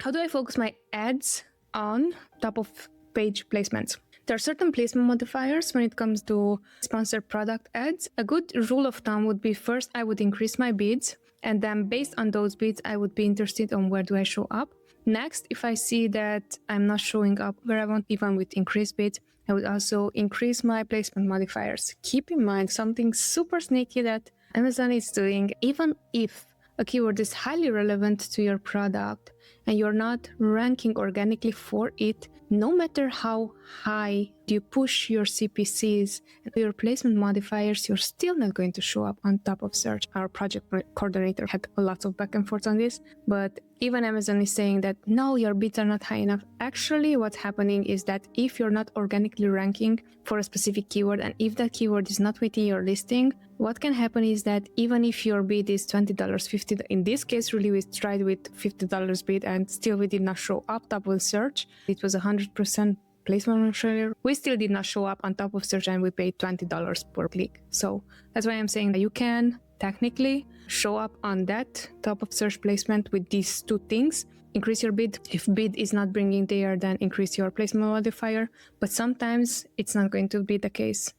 How do I focus my ads on top of page placements? There are certain placement modifiers when it comes to sponsored product ads. A good rule of thumb would be, first, I would increase my bids, and then based on those bids, I would be interested on where do I show up. Next, if I see that I'm not showing up where I want, even with increased bids, I would also increase my placement modifiers. Keep in mind something super sneaky that Amazon is doing. Even if a keyword is highly relevant to your product and you're not ranking organically for it, no matter how high you push your CPCs and your placement modifiers, you're still not going to show up on top of search. Our project coordinator had lots of back and forth on this, but even Amazon is saying that no, your bids are not high enough. Actually, what's happening is that if you're not organically ranking for a specific keyword, and if that keyword is not within your listing, what can happen is that even if your bid is $20, $50, in this case, really we tried with $50 bid and still we did not show up top of search. It was 100% placement share. We still did not show up on top of search and we paid $20 per click. So that's why I'm saying that you can technically show up on that top of search placement with these two things. Increase your bid. If bid is not bringing there, then increase your placement modifier. But sometimes it's not going to be the case.